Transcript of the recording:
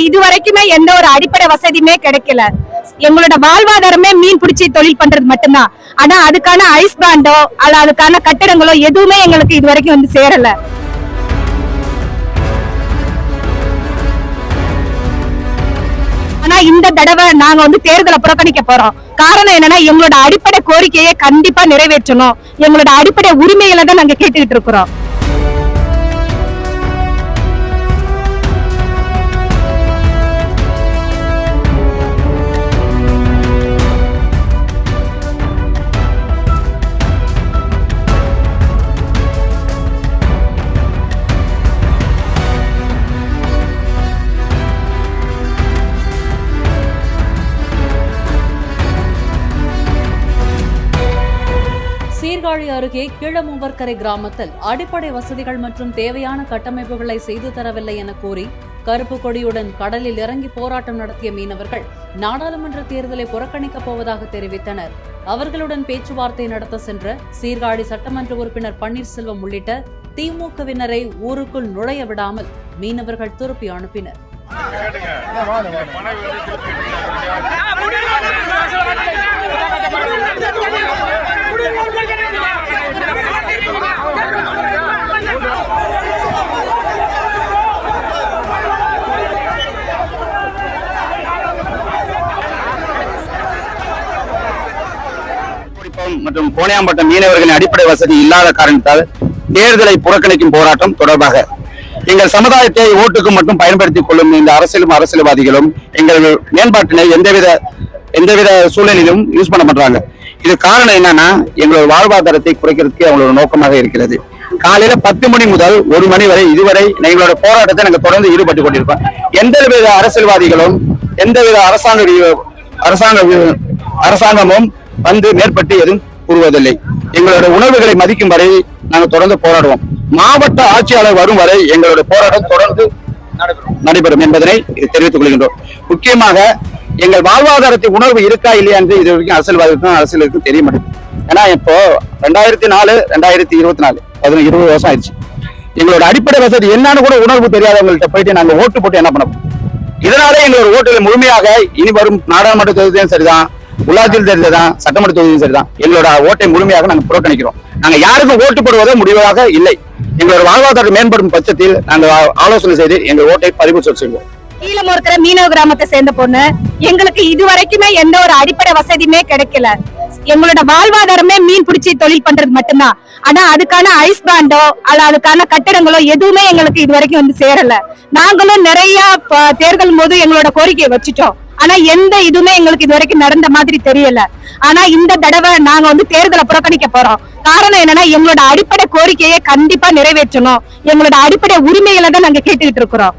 இதுவரைக்குமே எந்த ஒரு அடிப்படை வசதியுமே கிடைக்கல. எங்களோட வாழ்வாதாரமே மீன் பிடிச்சி தொழில் பண்றது மட்டும்தான். ஆனா அதுக்கான ஐஸ் பேண்டோ அல்ல அதுக்கான கட்டடங்களோ எதுவுமே எங்களுக்கு இது வரைக்கும் வந்து சேரல. ஆனா இந்த தடவை நாங்க வந்து தேர்தலை புறக்கணிக்க போறோம். காரணம் என்னன்னா எங்களோட அடிப்படை கோரிக்கையை கண்டிப்பா நிறைவேற்றணும். எங்களோட அடிப்படை உரிமைகளை தான் நாங்க கேட்டுக்கிட்டு இருக்கிறோம். சீர்காழி அருகே கீழமூவர்கரை கிராமத்தில் அடிப்படை வசதிகள் மற்றும் தேவையான கட்டமைப்புகளை செய்து தரவில்லை என கூறி கருப்பு கொடியுடன் கடலில் இறங்கி போராட்டம் நடத்திய மீனவர்கள் நாடாளுமன்ற தேர்தலை புறக்கணிக்கப் போவதாக தெரிவித்தனர். அவர்களுடன் பேச்சுவார்த்தை நடத்த சென்ற சீர்காழி சட்டமன்ற உறுப்பினர் பன்னீர்செல்வம் உள்ளிட்ட திமுகவினரை ஊருக்குள் நுழைய விடாமல் மீனவர்கள் திருப்பி அனுப்பினர். மற்றும் கோணையாம்பட்டம் மீனவர்களின் அடிப்படை வசதி இல்லாத காரணத்தால் தேர்தலை புறக்கணிக்கும் போராட்டம் தொடர்பாக எங்கள் சமுதாயத்தை ஓட்டுக்கு மட்டும் பயன்படுத்திக் கொள்ளும் இந்த அரசியல்வாதிகளும் எங்கள் மேம்பாட்டினை எந்தவித சூழ்நிலையிலும் யூஸ் பண்ண பண்றாங்க. இது காரணம் என்னன்னா எங்களோட வாழ்வாதாரத்தை குறைக்கிறதுக்கு அவங்களோட நோக்கமாக இருக்கிறது. காலையில 10 மணி முதல் 1 மணி வரை இதுவரை எங்களோட போராட்டத்தை நாங்கள் தொடர்ந்து ஈடுபட்டு கொண்டிருக்கோம். எந்தவித அரசியல்வாதிகளும் எந்தவித அரசாங்கமும் வந்து மேற்பட்டு எதுவும் கூறுவதில்லை. எங்களோட உணர்வுகளை மதிக்கும் வரை நாங்கள் தொடர்ந்து போராடுவோம். மாவட்ட ஆட்சியாளர் வரும் வரை எங்களோட போராட்டம் தொடர்ந்து நடைபெறும் என்பதனை தெரிவித்துக் கொள்கின்றோம். முக்கியமாக எங்கள் வாழ்வாதாரத்தை உணர்வு இருக்கா இல்லையா என்று இது வரைக்கும் அரசியலுக்கும் தெரிய மாட்டேங்குது. ஏன்னா இப்போ 2004 2024 20 வருஷம் ஆயிடுச்சு. எங்களோட அடிப்படை வசதி என்னன்னு கூட உணர்வு தெரியாதவங்கள்ட்ட போயிட்டு நாங்க ஓட்டு போட்டு என்ன பண்ண? இதனால எங்களோட ஓட்டுகளை முழுமையாக இனி வரும் நாடாளுமன்ற தொகுதியும் சரிதான், உள்ளாட்சியில் தேர்தல் சட்டமன்ற தொகுதியும் சரிதான், எங்களோட ஓட்டை முழுமையாக நாங்கள் புறக்கணிக்கிறோம். நாங்க யாருக்கும் ஓட்டு போடுவதோ முடிவாக இல்லை. எங்களோட வாழ்வாதாரம் மேம்படும் பட்சத்தில் நாங்கள் ஆலோசனை செய்து எங்கள் ஓட்டை பதிவு செய்வோம். கீழமூர்கரை மீனவ கிராமத்தை சேர்ந்த பொண்ணு. எங்களுக்கு இதுவரைக்குமே எந்த ஒரு அடிப்படை வசதியுமே கிடைக்கல. எங்களோட வாழ்வாதாரமே மீன் பிடிச்சி தொழில் பண்றது மட்டும்தான். ஆனா அதுக்கான ஐஸ் பேண்டோ அல்ல அதுக்கான கட்டடங்களோ எதுவுமே எங்களுக்கு இது வரைக்கும் வந்து சேரல. நாங்களும் நிறைய தேர்தல் போது எங்களோட கோரிக்கையை வச்சுட்டோம். ஆனா எந்த இதுவுமே எங்களுக்கு இது வரைக்கும் நடந்த மாதிரி தெரியல. ஆனா இந்த தடவை நாங்க வந்து தேர்தலை புறக்கணிக்க போறோம். காரணம் என்னன்னா எங்களோட அடிப்படை கோரிக்கையை கண்டிப்பா நிறைவேற்றணும். எங்களோட அடிப்படை உரிமைகளை தான் நாங்க கேட்டுக்கிட்டு இருக்கிறோம்.